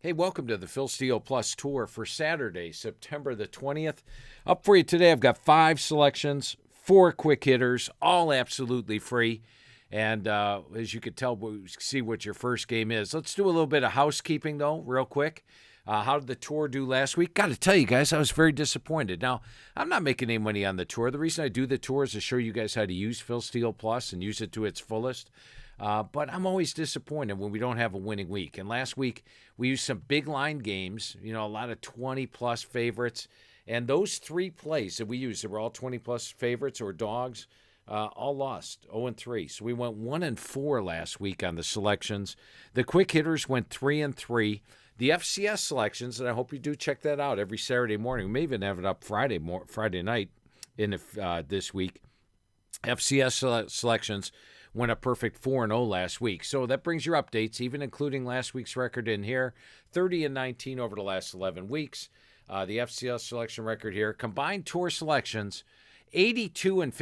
Hey, welcome to the Phil Steele Plus Tour for Saturday, September the 20th. Up for you today, I've got 5 selections, 4 quick hitters, all absolutely free. And as you could tell, we'll see what your first game is. Let's do a little bit of housekeeping, though, real quick. How did the tour do last week? Got to tell you guys, I was very disappointed. Now, I'm not making any money on the tour. The reason I do the tour is to show you guys how to use Phil Steele Plus and use it to its fullest. But I'm always disappointed when we don't have a winning week. And last week, we used some big line games, a lot of 20-plus favorites. And those 3 plays that we used, that were all 20-plus favorites or dogs, all lost, 0-3. So we went 1-4 last week on the selections. The quick hitters went 3-3. The FCS selections, and I hope you do check that out every Saturday morning. We may even have it up Friday night this week. FCS selections went a perfect 4-0 last week. So that brings your updates, even including last week's record in here, 30-19 over the last 11 weeks. The FCS selection record here, combined tour selections, 82-56,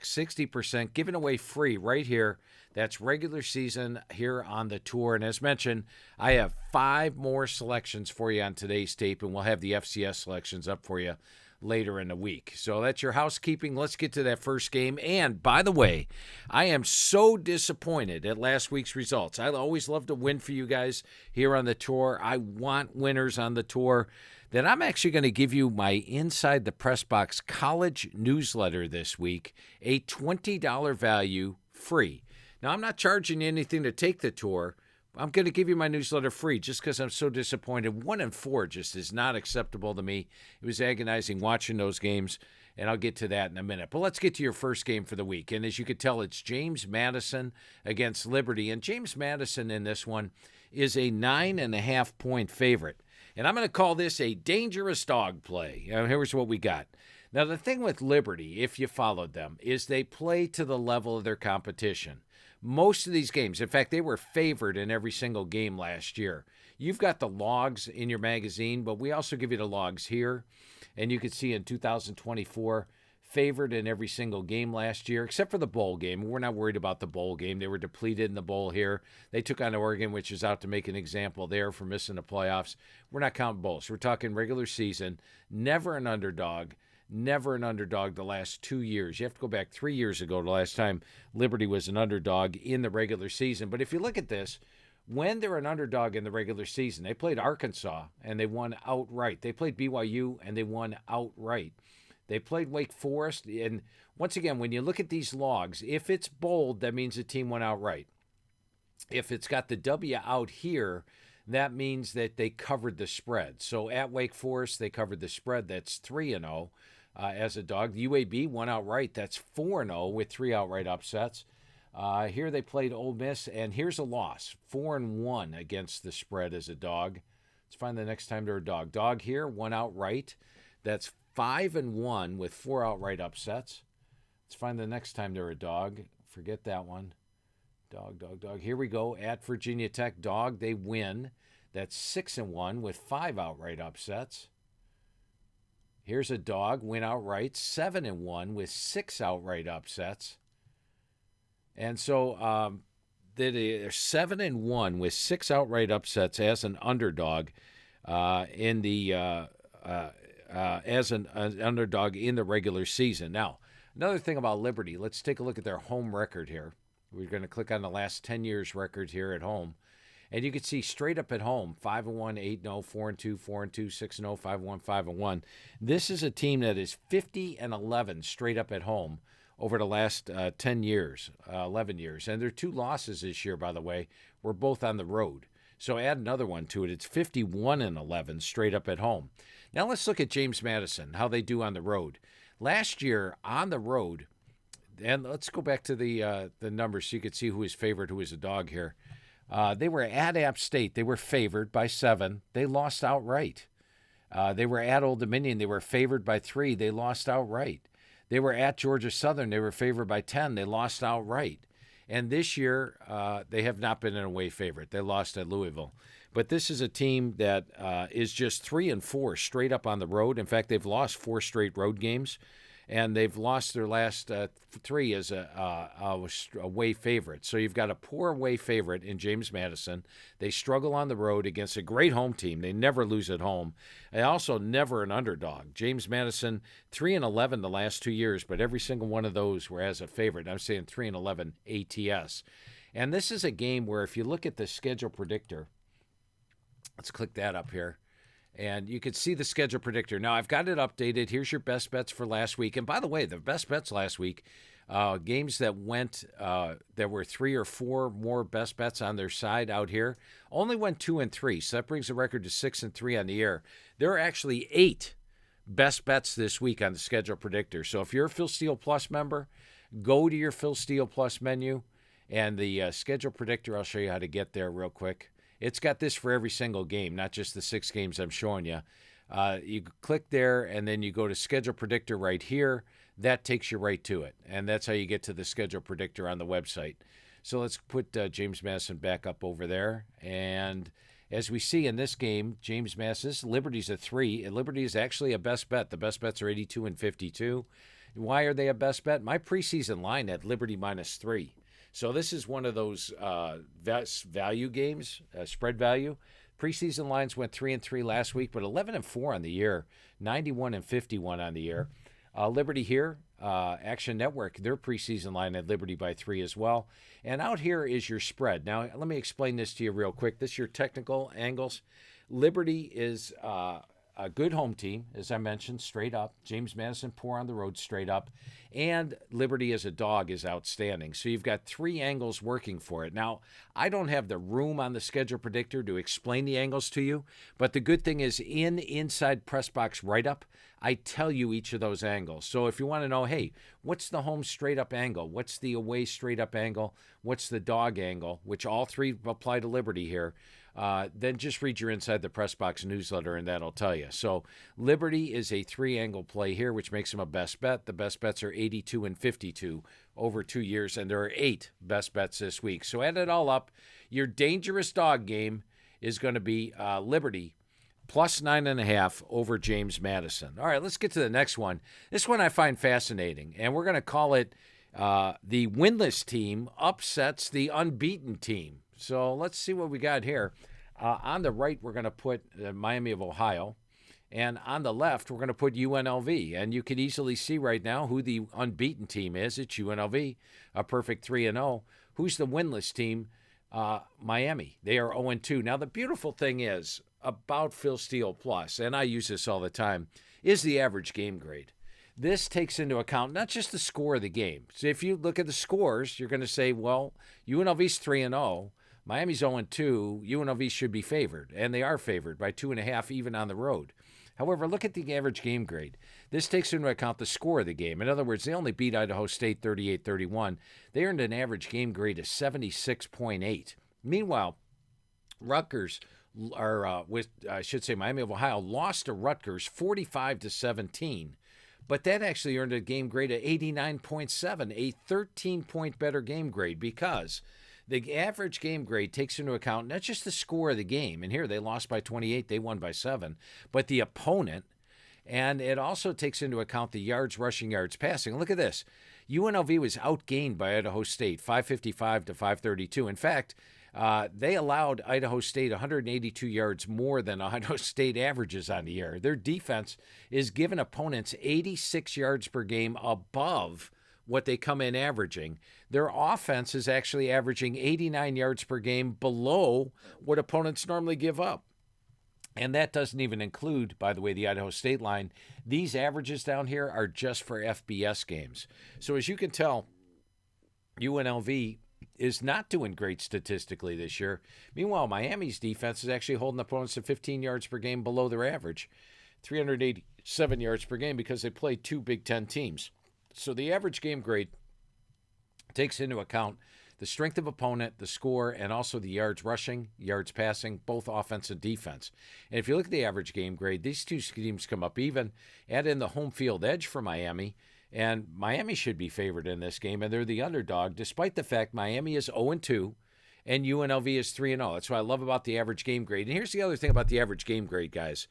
60%, given away free right here. That's regular season here on the tour. And as mentioned, I have 5 more selections for you on today's tape, and we'll have the FCS selections up for you later in the week. So that's your housekeeping. Let's get to that first game. And by the way, I am so disappointed at last week's results. I always love to win for you guys here on the tour. I want winners on the tour. That I'm actually going to give you my Inside the Press Box college newsletter this week, a $20 value free. Now, I'm not charging you anything to take the tour. I'm going to give you my newsletter free just because I'm so disappointed. 1-4 just is not acceptable to me. It was agonizing watching those games, and I'll get to that in a minute. But let's get to your first game for the week. And as you can tell, it's James Madison against Liberty. And James Madison in this one is a 9.5-point favorite. And I'm going to call this a dangerous dog play. Here's what we got. Now, the thing with Liberty, if you followed them, is they play to the level of their competition. Most of these games, in fact, they were favored in every single game last year. You've got the logs in your magazine, but we also give you the logs here. And you can see in 2024, favored in every single game last year, except for the bowl game. We're not worried about the bowl game. They were depleted in the bowl here. They took on Oregon, which is out to make an example there for missing the playoffs. We're not counting bowls. We're talking regular season. Never an underdog. Never an underdog the last 2 years. You have to go back 3 years ago, the last time Liberty was an underdog in the regular season. But if you look at this, when they're an underdog in the regular season, they played Arkansas and they won outright. They played BYU and they won outright. They played Wake Forest. And once again, when you look at these logs, if it's bold, that means the team went outright. If it's got the W out here, that means that they covered the spread. So at Wake Forest, they covered the spread. That's 3-0 as a dog. The UAB won outright. That's 4-0 with 3 outright upsets. Here they played Ole Miss, and here's a loss. 4-1 against the spread as a dog. Let's find the next time they're a dog. Dog here, won outright. That's 5-1 with 4 outright upsets. Let's find the next time they're a dog. Forget that one. Dog. Here we go. At Virginia Tech, dog, they win. That's 6-1 with 5 outright upsets. Here's a dog, win outright, 7-1 with 6 outright upsets. And so they're 7-1 with 6 outright upsets as an underdog in the underdog in the regular season. Now, another thing about Liberty, let's take a look at their home record here. We're going to click on the last 10 years record here at home. And you can see straight up at home, 5-1, 8-0, 4-2, 4-2, 6-0, 5-1, 5-1. This is a team that is 50-11 straight up at home over the last 11 years. And their 2 losses this year, by the way, were both on the road. So add another one to it. It's 51-11 straight up at home. Now let's look at James Madison, how they do on the road. Last year on the road, and let's go back to the numbers so you can see who is favored, who is a dog here. They were at App State. They were favored by 7. They lost outright. They were at Old Dominion. They were favored by 3. They lost outright. They were at Georgia Southern. They were favored by 10. They lost outright. And this year, they have not been an away favorite. They lost at Louisville. But this is a team that is just 3-4 straight up on the road. In fact, they've lost 4 straight road games. and they've lost their last 3 as a away favorite. So you've got a poor away favorite in James Madison. They struggle on the road against a great home team. They never lose at home. They also never an underdog. James Madison 3-11 the last 2 years, but every single one of those were as a favorite. I'm saying 3-11 ATS. And this is a game where if you look at the schedule predictor, let's click that up here. And you can see the schedule predictor. Now, I've got it updated. Here's your best bets for last week. And by the way, the best bets last week, games that went, there were 3 or 4 more best bets on their side out here, only went 2 and 3. So that brings the record to 6 and 3 on the year. There are actually 8 best bets this week on the schedule predictor. So if you're a Phil Steele Plus member, go to your Phil Steele Plus menu and the schedule predictor. I'll show you how to get there real quick. It's got this for every single game, not just the 6 games I'm showing you. You click there, and then you go to Schedule Predictor right here. That takes you right to it, and that's how you get to the Schedule Predictor on the website. So let's put James Madison back up over there. And as we see in this game, James Madison, Liberty's a 3. And Liberty is actually a best bet. The best bets are 82 and 52. Why are they a best bet? My preseason line at Liberty -3. So this is one of those value games, spread value. Preseason lines went 3 and 3 last week, but 11 and 4 on the year, 91 and 51 on the year. Liberty here, Action Network, their preseason line at Liberty by 3 as well. And out here is your spread. Now, let me explain this to you real quick. This is your technical angles. Liberty is a good home team, as I mentioned, straight up. James Madison poor on the road, straight up. And Liberty as a dog is outstanding. So you've got 3 angles working for it. Now, I don't have the room on the schedule predictor to explain the angles to you, but the good thing is in Inside Press Box Write-Up, I tell you each of those angles. So if you want to know, hey, what's the home straight-up angle? What's the away straight-up angle? What's the dog angle? Which all 3 apply to Liberty here. Then just read your Inside the Press Box newsletter, and that'll tell you. So Liberty is a 3-angle play here, which makes them a best bet. The best bets are 82 and 52 over 2 years, and there are 8 best bets this week. So add it all up. Your dangerous dog game is going to be Liberty plus 9.5 over James Madison. All right, let's get to the next one. This one I find fascinating, and we're going to call it the winless team upsets the unbeaten team. So let's see what we got here. On the right, we're going to put Miami of Ohio. And on the left, we're going to put UNLV. And you can easily see right now who the unbeaten team is. It's UNLV, a perfect 3-0. Who's the winless team? Miami. They are 0-2. Now, the beautiful thing is about Phil Steele Plus, and I use this all the time, is the average game grade. This takes into account not just the score of the game. So if you look at the scores, you're going to say, well, UNLV's 3-0. Miami's 0-2. UNLV should be favored, and they are favored by 2.5 even on the road. However, look at the average game grade. This takes into account the score of the game. In other words, they only beat Idaho State 38-31. They earned an average game grade of 76.8. Meanwhile, Rutgers, Miami of Ohio, lost to Rutgers 45-17. But that actually earned a game grade of 89.7, a 13-point better game grade, because the average game grade takes into account not just the score of the game, and here they lost by 28, they won by 7, but the opponent, and it also takes into account the yards, rushing yards, passing. Look at this. UNLV was outgained by Idaho State, 555-532. In fact, they allowed Idaho State 182 yards more than Idaho State averages on the year. Their defense is giving opponents 86 yards per game above what they come in averaging. Their offense is actually averaging 89 yards per game below what opponents normally give up. And that doesn't even include, by the way, the Idaho State line. These averages down here are just for FBS games. So as you can tell, UNLV is not doing great statistically this year. Meanwhile, Miami's defense is actually holding opponents to 15 yards per game below their average, 387 yards per game, because they play 2 Big Ten teams. So the average game grade takes into account the strength of opponent, the score, and also the yards rushing, yards passing, both offense and defense. And if you look at the average game grade, these 2 teams come up even. Add in the home field edge for Miami, and Miami should be favored in this game, and they're the underdog, despite the fact Miami is 0-2 and UNLV is 3-0. That's what I love about the average game grade. And here's the other thing about the average game grade, guys.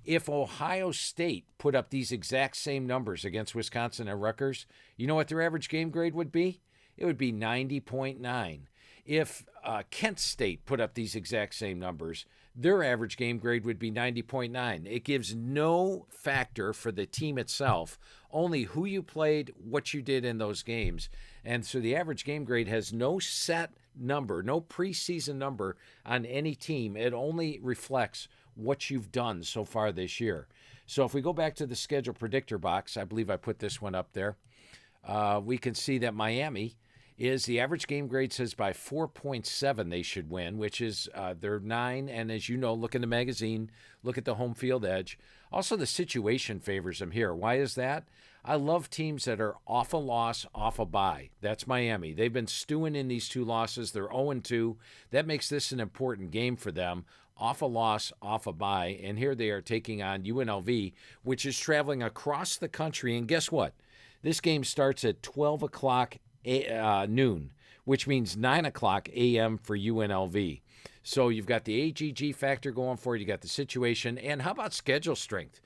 If Ohio State put up these exact same numbers against Wisconsin and Rutgers, you know what their average game grade would be? It would be 90.9. If Kent State put up these exact same numbers, their average game grade would be 90.9. It gives no factor for the team itself, only who you played, what you did in those games. And so the average game grade has no set number, no preseason number on any team. It only reflects what you've done so far this year. So if we go back to the schedule predictor box, I believe I put this one up there, we can see that Miami is the average game grade says by 4.7 they should win, which is they're 9. And as you know, look in the magazine, look at the home field edge. Also, the situation favors them here. Why is that? I love teams that are off a loss, off a bye. That's Miami. They've been stewing in these 2 losses. They're 0-2. That makes this an important game for them. Off a loss, off a bye. And here they are taking on UNLV, which is traveling across the country. And guess what? This game starts at 12 o'clock noon, which means 9 o'clock a.m. for UNLV. So you've got the AGG factor going for it. You got the situation. And how about schedule strength?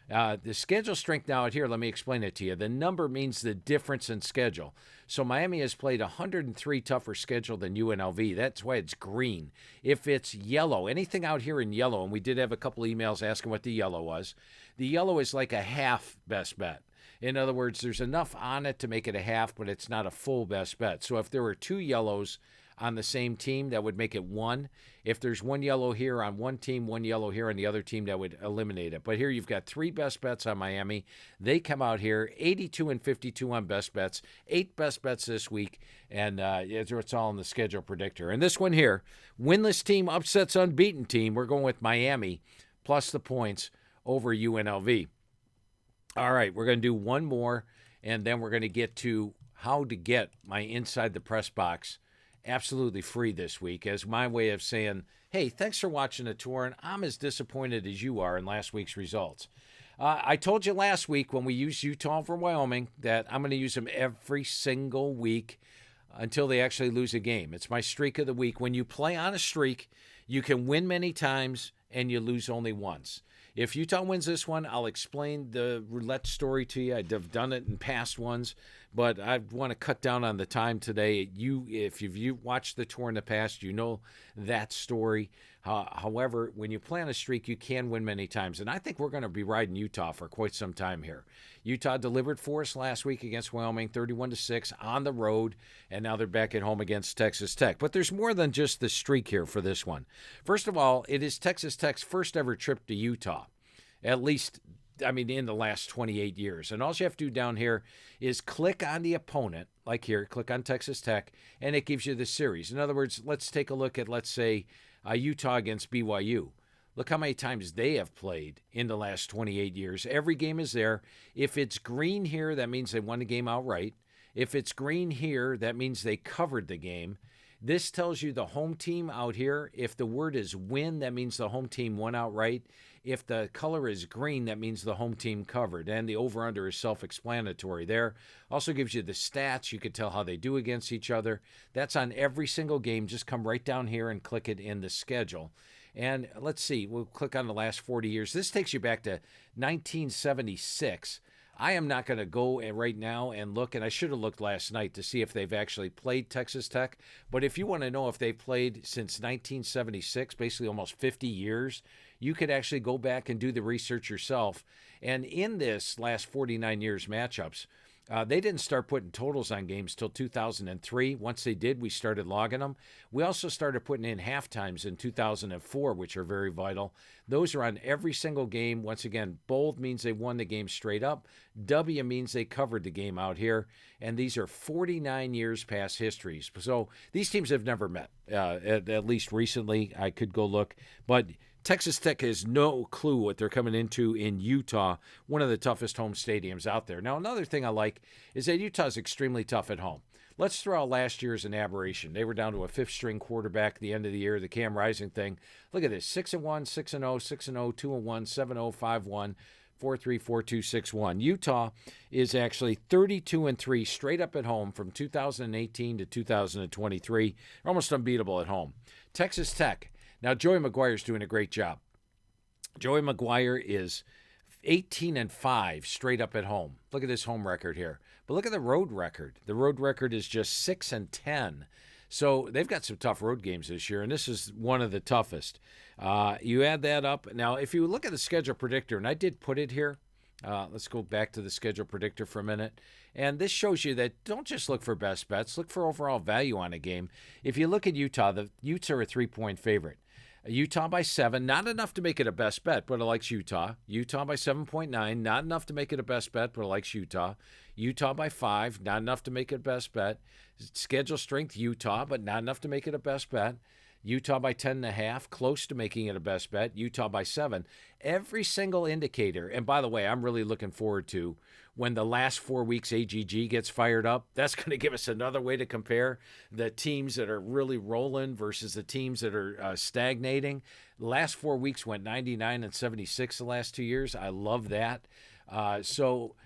The schedule strength now out here, let me explain it to you. The number means the difference in schedule. So Miami has played 103 tougher schedule than UNLV. That's why it's green. If it's yellow, anything out here in yellow, and we did have a couple emails asking what the yellow was, the yellow is like a half best bet. In other words, there's enough on it to make it a half, but it's not a full best bet. So if there were 2 yellows on the same team, that would make it 1. If there's 1 yellow here on one team, 1 yellow here on the other team, that would eliminate it. But here you've got 3 best bets on Miami. They come out here 82-52 on best bets, 8 best bets this week, and it's all in the schedule predictor. And this one here, winless team upsets unbeaten team. We're going with Miami plus the points over UNLV. All right, we're going to do one more, and then we're going to get to how to get my Inside the Press box absolutely free this week as my way of saying, hey, thanks for watching the tour, and I'm as disappointed as you are in last week's results. I told you last week when we used Utah for Wyoming that I'm going to use them every single week until they actually lose a game. It's my streak of the week. When you play on a streak, you can win many times and you lose only once. If Utah wins this one, I'll explain the roulette story to you. I've done it in past ones, but I want to cut down on the time today. If you've watched the tour in the past, you know that story. However, when you play on a streak, you can win many times, and I think we're going to be riding Utah for quite some time here. Utah delivered for us last week against Wyoming, 31-6 on the road, and now they're back at home against Texas Tech. But there's more than just the streak here for this one. First of all, it is Texas Tech's first ever trip to Utah, at least, in the last 28 years. And all you have to do down here is click on the opponent, like here, click on Texas Tech, and it gives you the series. In other words, let's take a look at, let's say, Utah against BYU. Look how many times they have played in the last 28 years. Every game is there. If it's green here, that means they won the game outright. If it's green here, that means they covered the game. This tells you the home team out here. If the word is win, that means the home team won outright. If the color is green, that means the home team covered. And the over-under is self-explanatory there. Also gives you the stats. You can tell how they do against each other. That's on every single game. Just come right down here and click it in the schedule. And let's see. We'll click on the last 40 years. This takes you back to 1976. I am not going to go right now and look, and I should have looked last night to see if they've actually played Texas Tech. But if you want to know if they've played since 1976, basically almost 50 years, you could actually go back and do the research yourself. And in this last 49 years matchups, they didn't start putting totals on games till 2003. Once they did, we started logging them. We also started putting in half times in 2004, which are very vital. Those are on every single game. Once again, bold means they won the game straight up. W means they covered the game out here. And these are 49 years past histories. So these teams have never met, at least recently. I could go look. But Texas Tech has no clue what they're coming into in Utah, one of the toughest home stadiums out there. Now, another thing I like is that Utah's extremely tough at home. Let's throw out last year as an aberration. They were down to a fifth-string quarterback at the end of the year, the Cam Rising thing. Look at this, 6-1, 6-0, 6-0, 2-1, 7-0, 5-1, 4-3, 4-2, 6-1. Utah is actually 32-3 straight up at home from 2018 to 2023. They're almost unbeatable at home. Texas Tech. Now, Joey McGuire's doing a great job. Joey Maguire is 18-5 straight up at home. Look at his home record here. But look at the road record. The road record is just 6-10. So they've got some tough road games this year, and this is one of the toughest. You add that up. Now, if you look at the schedule predictor, and I did put it here. Let's go back to the schedule predictor for a minute. And this shows you that don't just look for best bets. Look for overall value on a game. If you look at Utah, the Utes are a 3-point favorite. Utah by 7, not enough to make it a best bet, but it likes Utah. Utah by 7.9, not enough to make it a best bet, but it likes Utah. Utah by 5, not enough to make it a best bet. Schedule strength, Utah, but not enough to make it a best bet. Utah by 10.5, close to making it a best bet. Utah by 7. Every single indicator, and by the way, I'm really looking forward to when the last 4 weeks AGG gets fired up. That's going to give us another way to compare the teams that are really rolling versus the teams that are stagnating. The last 4 weeks went 99 and 76 the last 2 years. I love that. So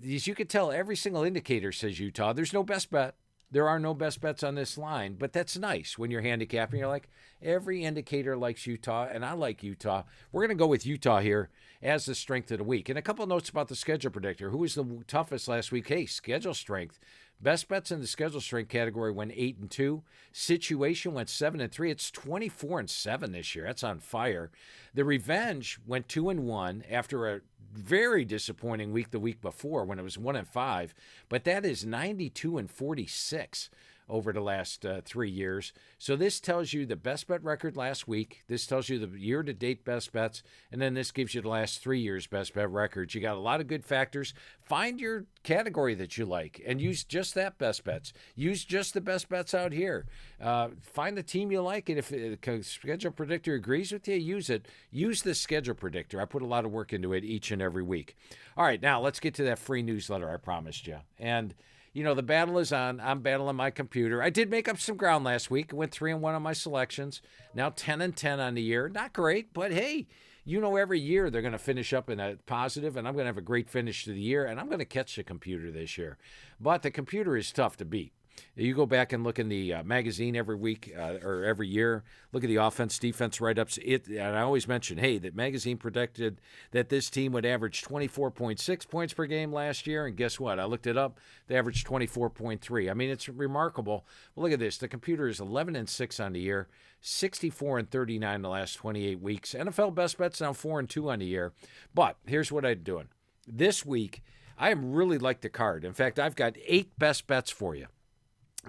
as you can tell, every single indicator says Utah. There's no best bet. There are no best bets on this line, but that's nice when you're handicapping. You're like, every indicator likes Utah, and I like Utah. We're going to go with Utah here as the strength of the week. And a couple of notes about the schedule predictor. Who was the toughest last week? Hey, schedule strength. Best bets in the schedule strength category went 8-2. Situation went 7-3. It's 24-7 this year. That's on fire. The revenge went 2-1 after a very disappointing week the week before when it was 1-5, but that is 92-46 over the last 3 years. So this tells you the best bet record last week. This tells you the year-to-date best bets, and then this gives you the last 3 years best bet records. You got a lot of good factors. Find your category that you like and use just that best bets. Use just the best bets out here. Find the team you like, and if the schedule predictor agrees with you, use it. Use the schedule predictor. I put a lot of work into it each and every week. All right, now let's get to that free newsletter I promised you. And you know, the battle is on. I'm battling my computer. I did make up some ground last week. I went 3-1 on my selections. Now 10-10 on the year. Not great, but hey, you know, every year they're going to finish up in a positive, and I'm going to have a great finish to the year, and I'm going to catch the computer this year. But the computer is tough to beat. You go back and look in the magazine every week or every year. Look at the offense, defense write-ups. And I always mention, hey, the magazine predicted that this team would average 24.6 points per game last year. And guess what? I looked it up. They averaged 24.3. I mean, it's remarkable. Well, look at this. The computer is 11-6 on the year, 64-39 the last 28 weeks. NFL best bets now 4-2 on the year. But here's what I'm doing. This week, I am really like the card. In fact, I've got 8 best bets for you.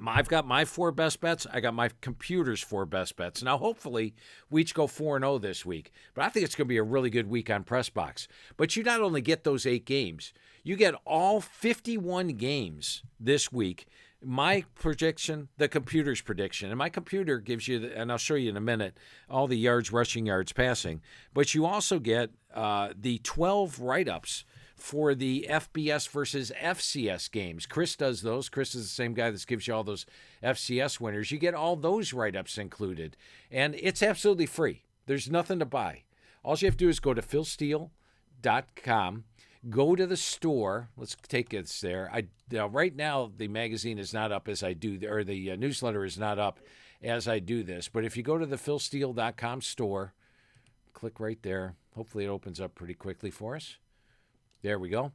I've got my 4 best bets. I got my computer's 4 best bets. Now, hopefully, we each go 4-0 this week. But I think it's going to be a really good week on PressBox. But you not only get those 8 games, you get all 51 games this week. My prediction, the computer's prediction. And my computer gives you, and I'll show you in a minute, all the yards, rushing yards, passing. But you also get the 12 write-ups for the FBS versus FCS games. Chris does those. Chris is the same guy that gives you all those FCS winners. You get all those write-ups included. And it's absolutely free. There's nothing to buy. All you have to do is go to philsteele.com, go to the store. Let's take it there. Right now, the magazine is not up as I do, or the newsletter is not up as I do this. But if you go to the philsteele.com store, click right there. Hopefully it opens up pretty quickly for us. There we go.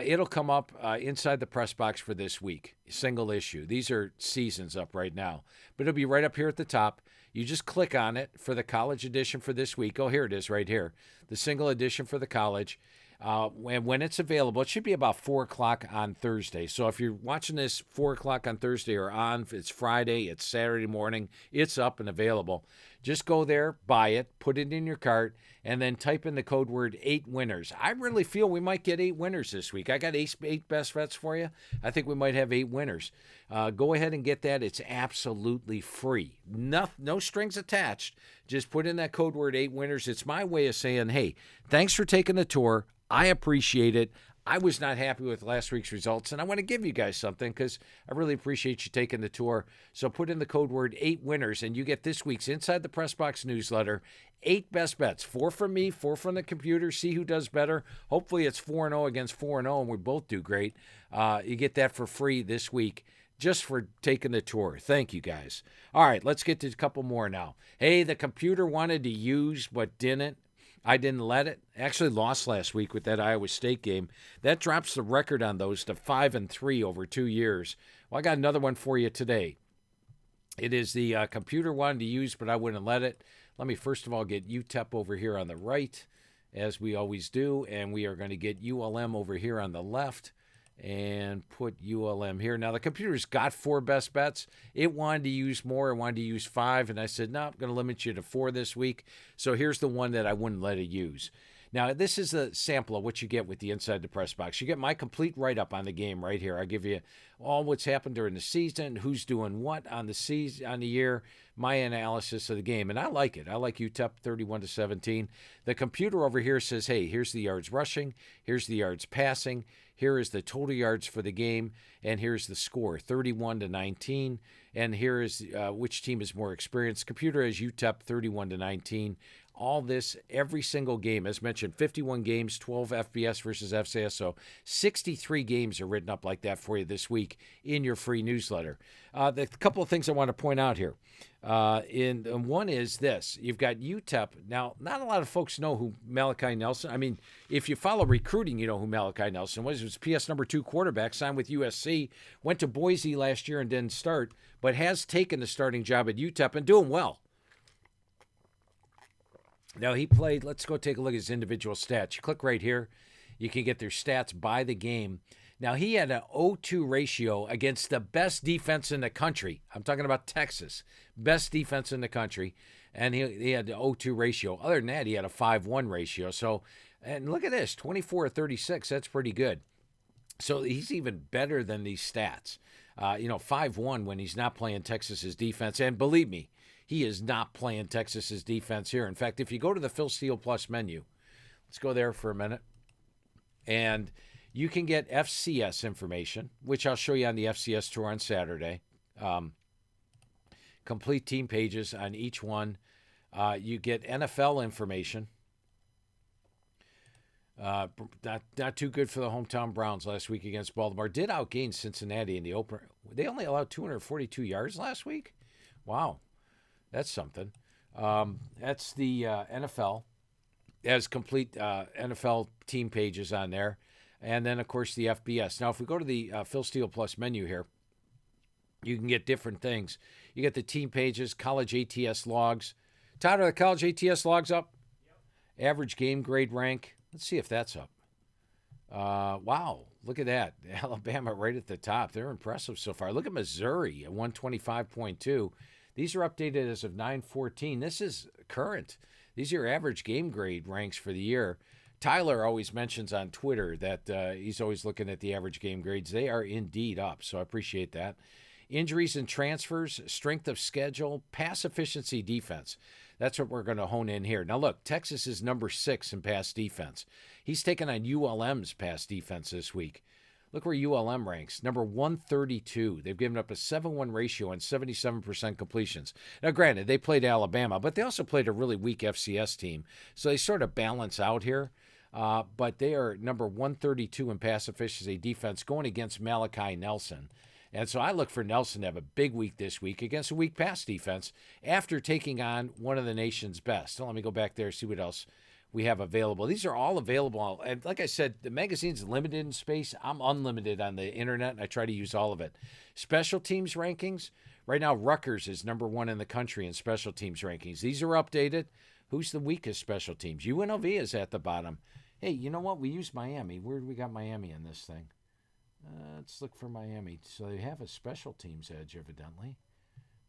It'll come up inside the press box for this week. Single issue. These are seasons up right now. But it'll be right up here at the top. You just click on it for the college edition for this week. Oh, here it is right here. The single edition for the college. And when it's available, it should be about 4 o'clock on Thursday. So if you're watching this 4 o'clock on Thursday or on, it's Friday, it's Saturday morning, it's up and available. Just go there, buy it, put it in your cart, and then type in the code word 8 winners. I really feel we might get 8 winners this week. I got 8 best bets for you. I think we might have 8 winners. Go ahead and get that. It's absolutely free. No strings attached. Just put in that code word 8 winners. It's my way of saying, hey, thanks for taking the tour. I appreciate it. I was not happy with last week's results, and I want to give you guys something because I really appreciate you taking the tour. So put in the code word 8 winners, and you get this week's Inside the Press Box newsletter, 8 best bets, 4 from me, 4 from the computer. See who does better. Hopefully it's 4-0 against 4-0, and we both do great. You get that for free this week just for taking the tour. Thank you, guys. All right, let's get to a couple more now. Hey, the computer wanted to use but didn't. I didn't let it. Actually lost last week with that Iowa State game. That drops the record on those to 5-3 over 2 years. Well, I got another one for you today. It is the computer wanted to use, but I wouldn't let it. Let me first of all get UTEP over here on the right, as we always do, and we are going to get ULM over here on the left and put ULM here. Now, the computer's got 4 best bets. It wanted to use more. It wanted to use 5, and I said, no, I'm going to limit you to 4 this week. So here's the one that I wouldn't let it use. Now, this is a sample of what you get with the Inside the Press Box. You get my complete write-up on the game right here. I give you all what's happened during the season, who's doing what on the season, on the year, my analysis of the game, and I like it. I like UTEP 31-17. The computer over here says, hey, here's the yards rushing, here's the yards passing, here is the total yards for the game, and here's the score, 31-19. And here is which team is more experienced. Computer has UTEP 31-19. All this, every single game, as mentioned, 51 games, 12 FBS versus FCS. So 63 games are written up like that for you this week in your free newsletter. The couple of things I want to point out here. And one is this. You've got UTEP. Now, not a lot of folks know who Malachi Nelson. I mean, if you follow recruiting, you know who Malachi Nelson was. He was PS number 2 quarterback, signed with USC, went to Boise last year and didn't start, but has taken the starting job at UTEP and doing well. Now, he played, let's go take a look at his individual stats. You click right here. You can get their stats by the game. Now, he had an 0-2 ratio against the best defense in the country. I'm talking about Texas. Best defense in the country. And he had the 0-2 ratio. Other than that, he had a 5-1 ratio. So, and look at this, 24-36. That's pretty good. So he's even better than these stats. 5-1 when he's not playing Texas's defense. And believe me, he is not playing Texas's defense here. In fact, if you go to the Phil Steele Plus menu, let's go there for a minute, and you can get FCS information, which I'll show you on the FCS tour on Saturday. Complete team pages on each one. You get NFL information. Not too good for the hometown Browns last week against Baltimore. Did outgain Cincinnati in the opener. They only allowed 242 yards last week? Wow. That's something. That's the NFL. It has complete NFL team pages on there. And then, of course, the FBS. Now, if we go to the Phil Steele Plus menu here, you can get different things. You get the team pages, college ATS logs. Todd, are the college ATS logs up? Yep. Average game grade rank. Let's see if that's up. Wow, look at that. Alabama right at the top. They're impressive so far. Look at Missouri at 125.2. These are updated as of 9/14. This is current. These are your average game grade ranks for the year. Tyler always mentions on Twitter that he's always looking at the average game grades. They are indeed up, so I appreciate that. Injuries and transfers, strength of schedule, pass efficiency, defense. That's what we're going to hone in here. Now, look, Texas is number 6 in pass defense. He's taken on ULM's pass defense this week. Look where ULM ranks, number 132. They've given up a 7-1 ratio and 77% completions. Now, granted, they played Alabama, but they also played a really weak FCS team. So they sort of balance out here. But they are number 132 in pass efficiency defense going against Malachi Nelson. And so I look for Nelson to have a big week this week against a weak pass defense after taking on one of the nation's best. So let me go back there and see what else we have available. These are all available. And like I said, the magazine's limited in space. I'm unlimited on the internet, and I try to use all of it. Special teams rankings. Right now, Rutgers is number 1 in the country in special teams rankings. These are updated. Who's the weakest special teams? UNLV is at the bottom. Hey, you know what? We use Miami. Where do we got Miami in this thing? Let's look for Miami. So they have a special teams edge, evidently.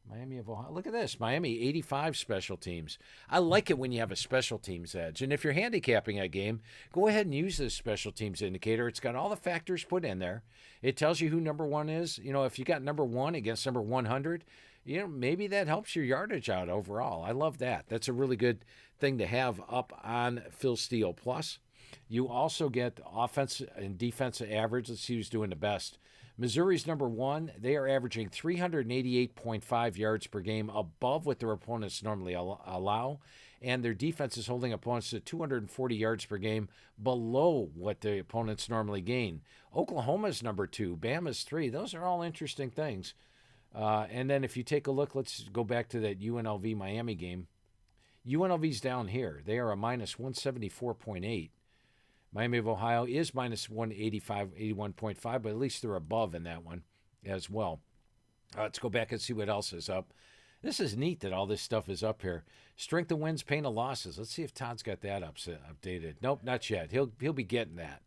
Miami of Ohio. Look at this. Miami, 85 special teams. I like it when you have a special teams edge. And if you're handicapping a game, go ahead and use this special teams indicator. It's got all the factors put in there. It tells you who number 1 is. You know, if you got number 1 against number 100, you know, maybe that helps your yardage out overall. I love that. That's a really good thing to have up on Phil Steele Plus. You also get offense and defensive average. Let's see who's doing the best. Missouri's number 1. They are averaging 388.5 yards per game, above what their opponents normally allow. And their defense is holding opponents to 240 yards per game, below what the opponents normally gain. Oklahoma's number 2. Bama's 3. Those are all interesting things. And then if you take a look, let's go back to that UNLV Miami game. UNLV's down here. They are a minus 174.8. Miami of Ohio is minus 185, 81.5, but at least they're above in that one as well. Let's go back and see what else is up. This is neat that all this stuff is up here. Strength of wins, pain of losses. Let's see if Todd's got that updated. Nope, not yet. He'll be getting that.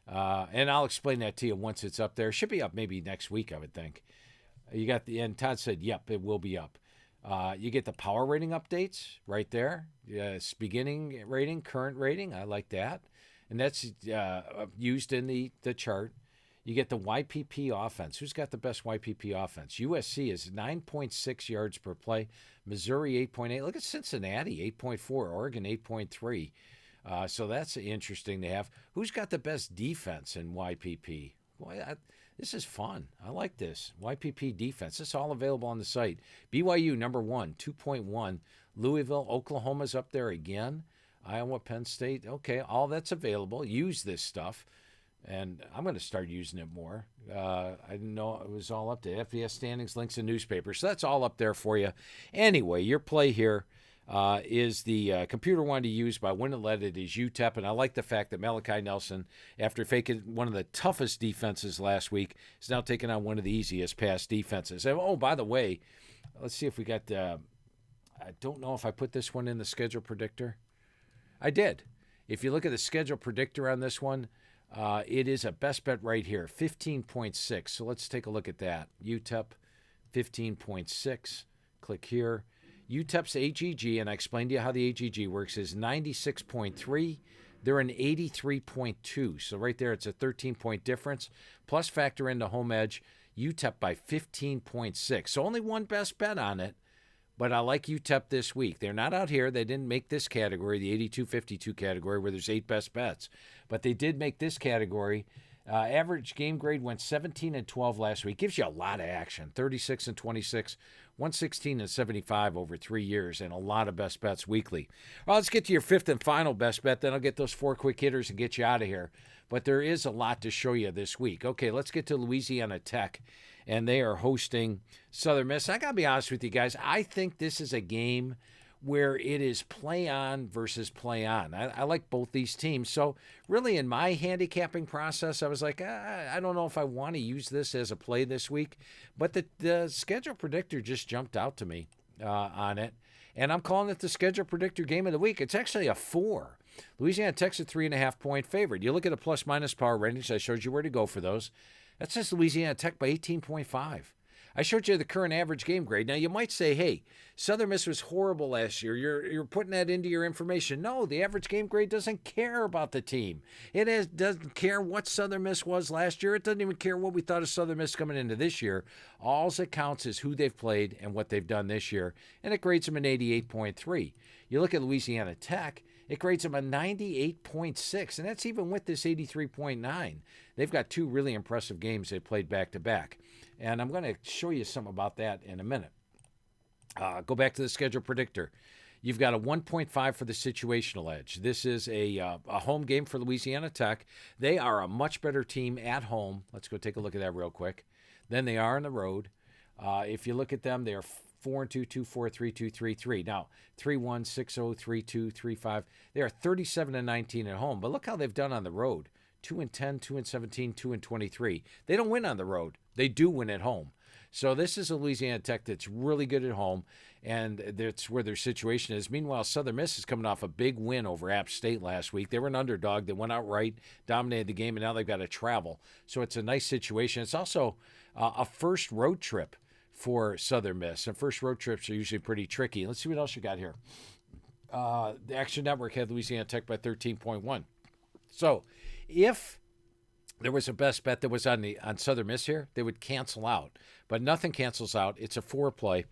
And I'll explain that to you once it's up there. It should be up maybe next week, I would think. You got and Todd said, yep, it will be up. You get the power rating updates right there. Yes, beginning rating, current rating. I like that. And that's used in the chart. You get the YPP offense. Who's got the best YPP offense? USC is 9.6 yards per play. Missouri, 8.8. Look at Cincinnati, 8.4. Oregon, 8.3. So that's interesting to have. Who's got the best defense in YPP? Boy, this is fun. I like this. YPP defense. It's all available on the site. BYU, number 1, 2.1. Louisville, Oklahoma's up there again. Iowa, Penn State. Okay, all that's available. Use this stuff. And I'm going to start using it more. I didn't know it was all up to FBS standings, links, and newspapers. So that's all up there for you. Anyway, your play here is the computer one to use by Win and Let It is UTEP. And I like the fact that Malachi Nelson, after faking one of the toughest defenses last week, is now taking on one of the easiest pass defenses. And, oh, by the way, let's see if we got I don't know if I put this one in the schedule predictor. I did. If you look at the schedule predictor on this one, it is a best bet right here, 15.6. So let's take a look at that. UTEP, 15.6. Click here. UTEP's AGG, and I explained to you how the AGG works, is 96.3. They're an 83.2. So right there, it's a 13-point difference. Plus factor in the home edge, UTEP by 15.6. So only one best bet on it. But I like UTEP this week. They're not out here. They didn't make this category, the 82-52 category, where there's 8 best bets. But they did make this category. Average game grade went 17 and 12 last week. Gives you a lot of action. 36 and 26, 116 and 75 over 3 years, and a lot of best bets weekly. Well, let's get to your fifth and final best bet. Then I'll get those 4 quick hitters and get you out of here. But there is a lot to show you this week. Okay, let's get to Louisiana Tech. And they are hosting Southern Miss. I got to be honest with you guys. I think this is a game where it is play on versus play on. I like both these teams. So really in my handicapping process, I was like, I don't know if I want to use this as a play this week. But the schedule predictor just jumped out to me on it. And I'm calling it the schedule predictor game of the week. It's actually a 4. Louisiana Tech's a 3.5-point favorite. You look at the plus-minus power ratings. I showed you where to go for those. That says Louisiana Tech by 18.5. I showed you the current average game grade. Now, you might say, hey, Southern Miss was horrible last year. You're putting that into your information. No, the average game grade doesn't care about the team. It doesn't care what Southern Miss was last year. It doesn't even care what we thought of Southern Miss coming into this year. All that counts is who they've played and what they've done this year, and it grades them an 88.3. You look at Louisiana Tech, it grades them a 98.6, and that's even with this 83.9. They've got 2 really impressive games they played back-to-back, and I'm going to show you some about that in a minute. Go back to the schedule predictor. You've got a 1.5 for the situational edge. This is a home game for Louisiana Tech. They are a much better team at home. Let's go take a look at that real quick. Than they are on the road. If you look at them, they are 4-2, 2-4, 3-2, 3-3. Now, 3-1, 6-0, 3-2, 3-5. They are 37-19 at home. But look how they've done on the road. 2-10, 2-17, 2-23. They don't win on the road. They do win at home. So this is a Louisiana Tech that's really good at home, and that's where their situation is. Meanwhile, Southern Miss is coming off a big win over App State last week. They were an underdog. They went out right, dominated the game, and now they've got to travel. So it's a nice situation. It's also a first road trip for Southern Miss. And first road trips are usually pretty tricky. Let's see what else you got here. The Action Network had Louisiana Tech by 13.1. So if there was a best bet that was on Southern Miss here, they would cancel out. But nothing cancels out. It's a 4-play.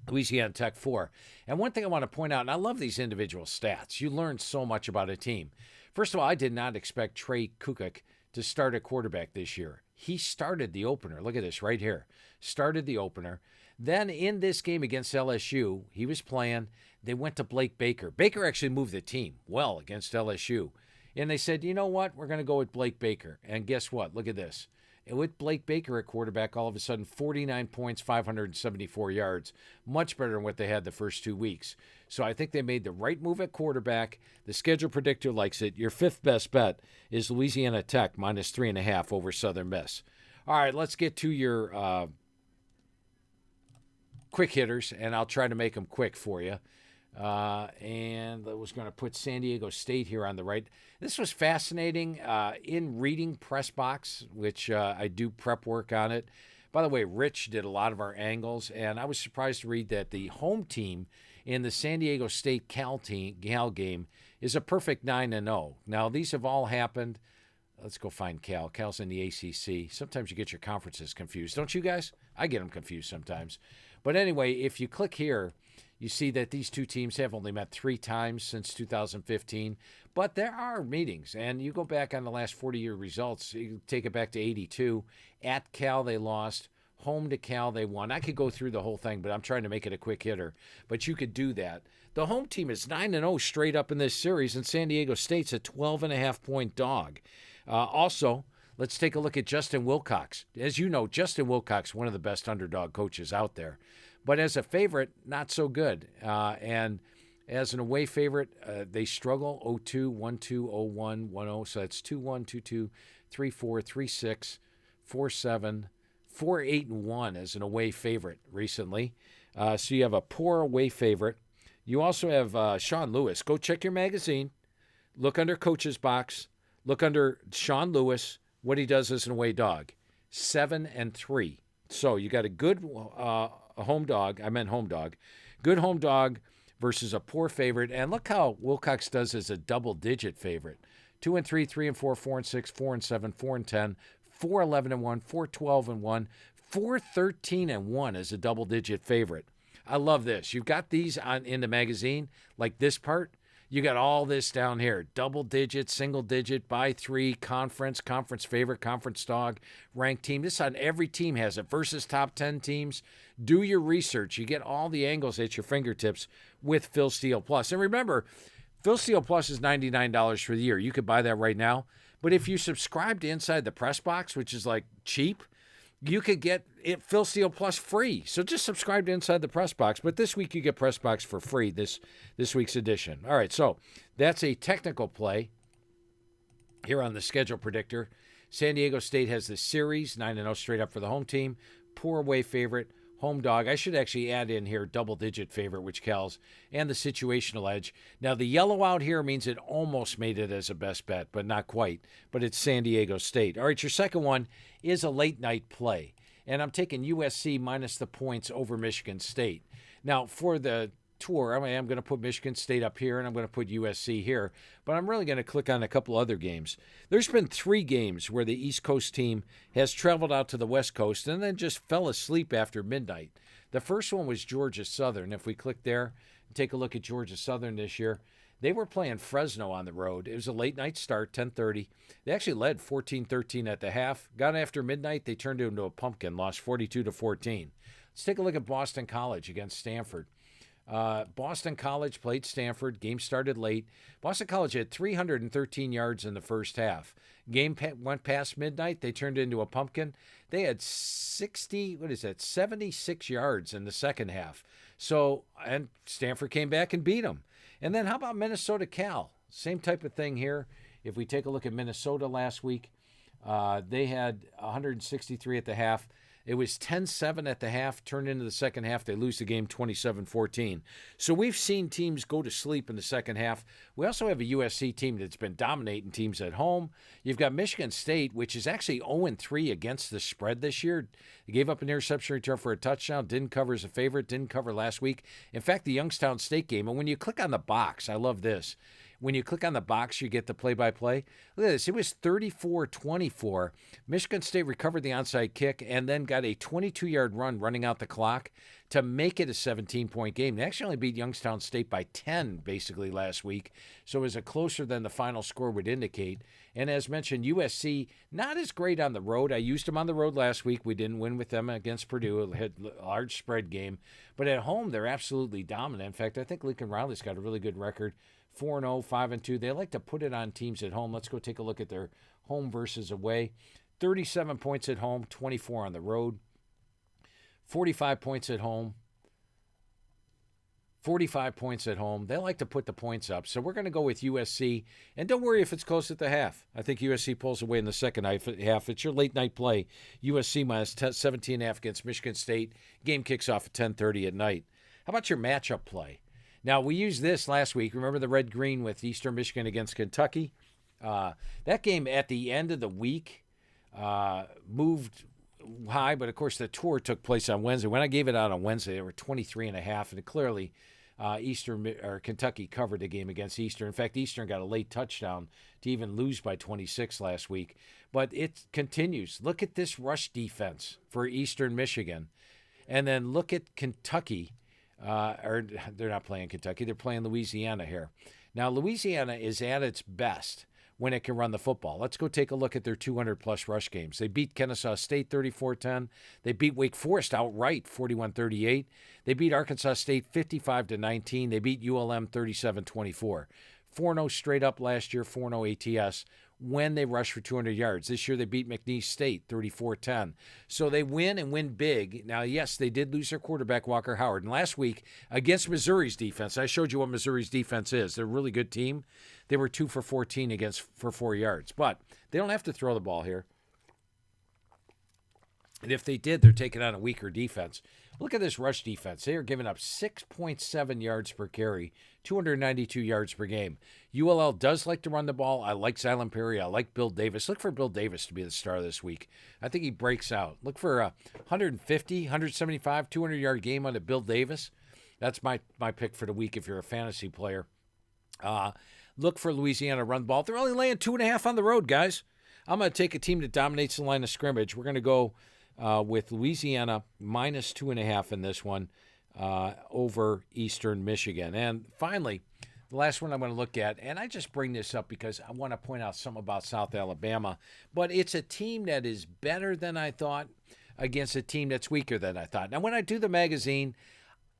Louisiana Tech 4. And one thing I want to point out, and I love these individual stats. You learn so much about a team. First of all, I did not expect Trey Kukuk to start at quarterback this year. He started the opener. Look at this right here. Started the opener. Then in this game against LSU, he was playing. They went to Blake Baker. Baker actually moved the team well against LSU. And they said, you know what? We're going to go with Blake Baker. And guess what? Look at this. And with Blake Baker at quarterback, all of a sudden, 49 points, 574 yards. Much better than what they had the first 2 weeks. So I think they made the right move at quarterback. The schedule predictor likes it. Your fifth best bet is Louisiana Tech -3.5 over Southern Miss. All right, let's get to your quick hitters, and I'll try to make them quick for you. And I was going to put San Diego State here on the right. This was fascinating in reading Press Box, which I do prep work on it. By the way, Rich did a lot of our angles, and I was surprised to read that the home team in the San Diego State Cal game is a perfect 9-0. Now, these have all happened. Let's go find Cal. Cal's in the ACC. Sometimes you get your conferences confused. Don't you guys? I get them confused sometimes. But anyway, if you click here, you see that these two teams have only met 3 times since 2015. But there are meetings. And you go back on the last 40-year results. You take it back to 82. At Cal, they lost. Home to Cal, they won. I could go through the whole thing, but I'm trying to make it a quick hitter. But you could do that. The home team is 9-0 straight up in this series, and San Diego State's a 12.5-point dog. Also, let's take a look at Justin Wilcox. As you know, Justin Wilcox, one of the best underdog coaches out there. But as a favorite, not so good. And as an away favorite, they struggle 0-2, 1-2, 0-1, 1-0. So that's 2-1, 2-2, 3-4, 3-6, 4-7, 4-8-1 as an away favorite recently. So you have a poor away favorite. You also have Sean Lewis. Go check your magazine. Look under Coach's Box. Look under Sean Lewis, what he does as an away dog. 7-3. So you got a good home dog. I meant home dog. Good home dog versus a poor favorite. And look how Wilcox does as a double-digit favorite. 2-3, 3-4, 4-6, 4-7, 4-10, 4-11-1, 4-12-1, 4-13-1 as a double-digit favorite. I love this. You've got these in the magazine, like this part. You got all this down here. Double digit, single digit, by 3, conference favorite, conference dog, ranked team. This on every team has it versus top 10 teams. Do your research. You get all the angles at your fingertips with Phil Steele Plus. And remember, Phil Steele Plus is $99 for the year. You could buy that right now. But if you subscribe to Inside the Press Box, which is like cheap, you could get it Phil Steele Plus free. So just subscribe to Inside the Press Box. But this week you get Press Box for free, this week's edition. All right, so that's a technical play here on the schedule predictor. San Diego State has the series, 9-0 straight up for the home team. Poor away favorite, home dog. I should actually add in here double-digit favorite, which Cal's, and the situational edge. Now, the yellow out here means it almost made it as a best bet, but not quite. But it's San Diego State. All right, your second one is a late-night play. And I'm taking USC minus the points over Michigan State. Now, for the tour, I'm going to put Michigan State up here, and I'm going to put USC here. But I'm really going to click on a couple other games. There's been 3 games where the East Coast team has traveled out to the West Coast and then just fell asleep after midnight. The first one was Georgia Southern. If we click there and take a look at Georgia Southern this year, they were playing Fresno on the road. It was a late-night start, 10:30. They actually led 14-13 at the half. Got after midnight, they turned it into a pumpkin, lost 42-14. Let's take a look at Boston College against Stanford. Boston College played Stanford. Game started late. Boston College had 313 yards in the first half. Game went past midnight. They turned it into a pumpkin. They had 76 yards in the second half. So, and Stanford came back and beat them. And then how about Minnesota Cal? Same type of thing here. If we take a look at Minnesota last week, they had 163 at the half. It was 10-7 at the half, turned into the second half. They lose the game 27-14. So we've seen teams go to sleep in the second half. We also have a USC team that's been dominating teams at home. You've got Michigan State, which is actually 0-3 against the spread this year. They gave up an interception return for a touchdown, didn't cover as a favorite, didn't cover last week. In fact, the Youngstown State game, and when you click on the box, I love this. When you click on the box, you get the play-by-play. Look at this. It was 34-24. Michigan State recovered the onside kick and then got a 22-yard run running out the clock to make it a 17-point game. They actually only beat Youngstown State by 10, basically, last week. So it was a closer than the final score would indicate. And as mentioned, USC, not as great on the road. I used them on the road last week. We didn't win with them against Purdue. It had a large spread game. But at home, they're absolutely dominant. In fact, I think Lincoln Riley's got a really good record. 4-0, 5-2. They like to put it on teams at home. Let's go take a look at their home versus away. 37 points at home, 24 on the road. 45 points at home, 45 points at home. They like to put the points up. So we're going to go with USC. And don't worry if it's close at the half. I think USC pulls away in the second half. It's your late night play. USC minus 17.5 against Michigan State. Game kicks off at 10:30 at night. How about your matchup play? Now, we used this last week. Remember the red-green with Eastern Michigan against Kentucky? That game at the end of the week moved high, but of course the tour took place on Wednesday. When I gave it out on Wednesday, they were 23.5, and clearly Kentucky covered the game against Eastern. In fact, Eastern got a late touchdown to even lose by 26 last week. But it continues. Look at this rush defense for Eastern Michigan. And then look at Kentucky. Or they're not playing Kentucky. They're playing Louisiana here. Now, Louisiana is at its best when it can run the football. Let's go take a look at their 200-plus rush games. They beat Kennesaw State 34-10. They beat Wake Forest outright 41-38. They beat Arkansas State 55-19. They beat ULM 37-24. 4-0 straight up last year, 4-0 ATS when they rushed for 200 yards. This year they beat McNeese State 34-10. So they win and win big. Now, yes, they did lose their quarterback, Walker Howard. And last week against Missouri's defense, I showed you what Missouri's defense is. They're a really good team. They were 2 for 14 for 4 yards. But they don't have to throw the ball here. And if they did, they're taking on a weaker defense. Look at this rush defense. They are giving up 6.7 yards per carry, 292 yards per game. ULL does like to run the ball. I like Zylan Perry. I like Bill Davis. Look for Bill Davis to be the star this week. I think he breaks out. Look for a 150, 175, 200-yard game on Bill Davis. That's my pick for the week if you're a fantasy player. Look for Louisiana run the ball. They're only laying 2.5 on the road, guys. I'm going to take a team that dominates the line of scrimmage. We're going to go with Louisiana minus 2.5 in this one over Eastern Michigan. And finally, the last one I'm going to look at, and I just bring this up because I want to point out something about South Alabama, but it's a team that is better than I thought against a team that's weaker than I thought. Now, when I do the magazine,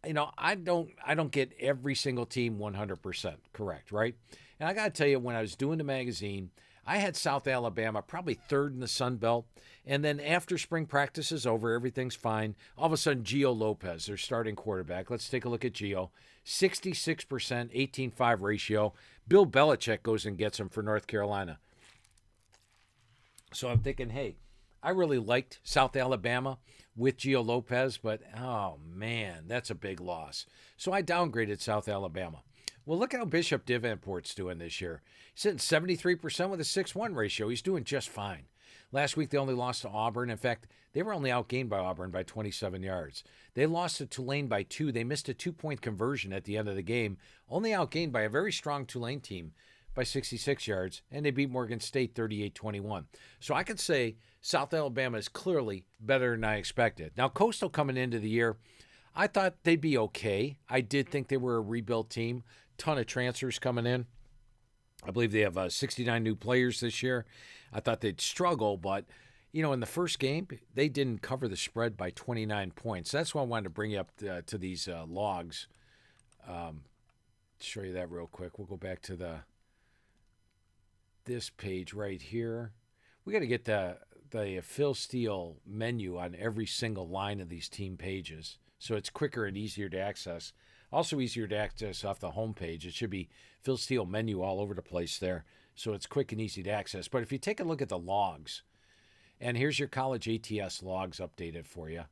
I don't get every single team 100% correct, right? And I got to tell you, when I was doing the magazine, I had South Alabama probably third in the Sun Belt. And then after spring practice is over, everything's fine. All of a sudden, Gio Lopez, their starting quarterback. Let's take a look at Gio. 66%, 18-5 ratio. Bill Belichick goes and gets him for North Carolina. So I'm thinking, hey, I really liked South Alabama with Gio Lopez, but, oh, man, that's a big loss. So I downgraded South Alabama. Well, look how Bishop Davenport's doing this year. He's hitting 73% with a 6-1 ratio. He's doing just fine. Last week, they only lost to Auburn. In fact, they were only outgained by Auburn by 27 yards. They lost to Tulane by 2. They missed a 2-point conversion at the end of the game, only outgained by a very strong Tulane team by 66 yards, and they beat Morgan State 38-21. So I could say South Alabama is clearly better than I expected. Now, Coastal coming into the year, I thought they'd be okay. I did think they were a rebuilt team. Ton of transfers coming in. I believe they have 69 new players this year. I thought they'd struggle, but, in the first game, they didn't cover the spread by 29 points. That's why I wanted to bring you up to these logs. Show you that real quick. We'll go back to this page right here. We got to get the Phil Steele menu on every single line of these team pages, so it's quicker and easier to access. Also easier to access off the homepage. It should be Phil Steele menu all over the place there, so it's quick and easy to access. But if you take a look at the logs, and here's your college ATS logs updated for you,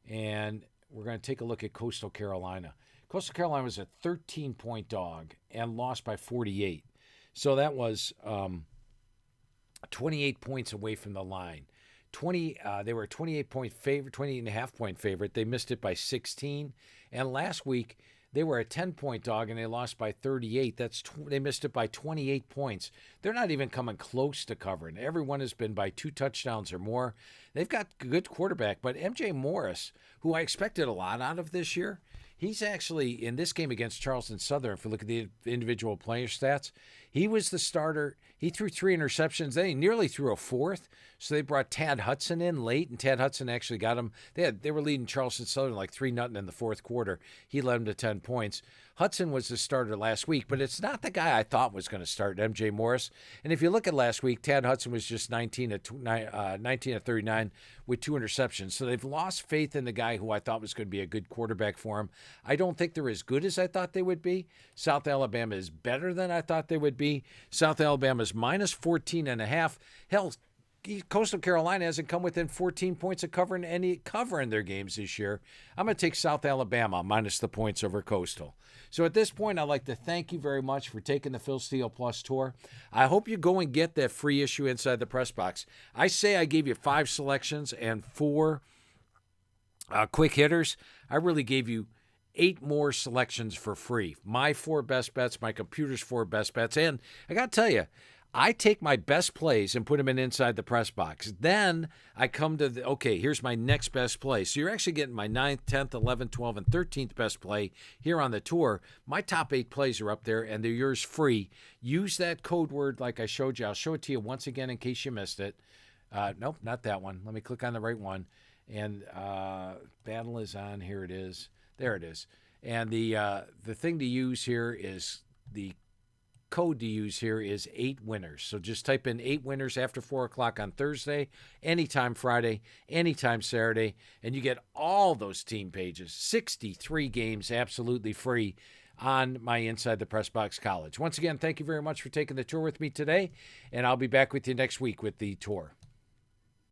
and we're going to take a look at Coastal Carolina. Coastal Carolina was a 13-point dog and lost by 48. So that was 28 points away from the line. They were a 28-point favorite, 28.5-point favorite. They missed it by 16. And last week, they were a 10-point dog, and they lost by 38. They missed it by 28 points. They're not even coming close to covering. Everyone has been by 2 touchdowns or more. They've got a good quarterback, but MJ Morris, who I expected a lot out of this year, he's actually, in this game against Charleston Southern, if you look at the individual player stats, he was the starter. He threw 3 interceptions. Then he nearly threw a 4th. So they brought Tad Hudson in late, and Tad Hudson actually got him. They were leading Charleston Southern like 3-0 in the fourth quarter. He led them to 10 points. Hudson was the starter last week, but it's not the guy I thought was going to start, MJ Morris. And if you look at last week, Tad Hudson was just 19 of 39 with 2 interceptions. So they've lost faith in the guy who I thought was going to be a good quarterback for him. I don't think they're as good as I thought they would be. South Alabama is better than I thought they would be. South Alabama's minus 14.5. Hell, Coastal Carolina hasn't come within 14 points of covering their games this year. I'm going to take South Alabama minus the points over Coastal. So at this point, I'd like to thank you very much for taking the Phil Steele Plus tour. I hope you go and get that free issue inside the press box. I say I gave you 5 selections and 4 quick hitters. I really gave you 8 more selections for free. My 4 best bets, my computer's 4 best bets. And I got to tell you, I take my best plays and put them inside the press box. Then I come to okay, here's my next best play. So you're actually getting my 9th, 10th, 11th, 12th, and 13th best play here on the tour. My top 8 plays are up there, and they're yours free. Use that code word like I showed you. I'll show it to you once again in case you missed it. Nope, not that one. Let me click on the right one. And battle is on. Here it is. There it is. And the thing to use here is the code to use here is 8 winners. So just type in 8 winners after 4 o'clock on Thursday, anytime Friday, anytime Saturday, and you get all those team pages, 63 games absolutely free on my Inside the Press Box College. Once again, thank you very much for taking the tour with me today, and I'll be back with you next week with the tour.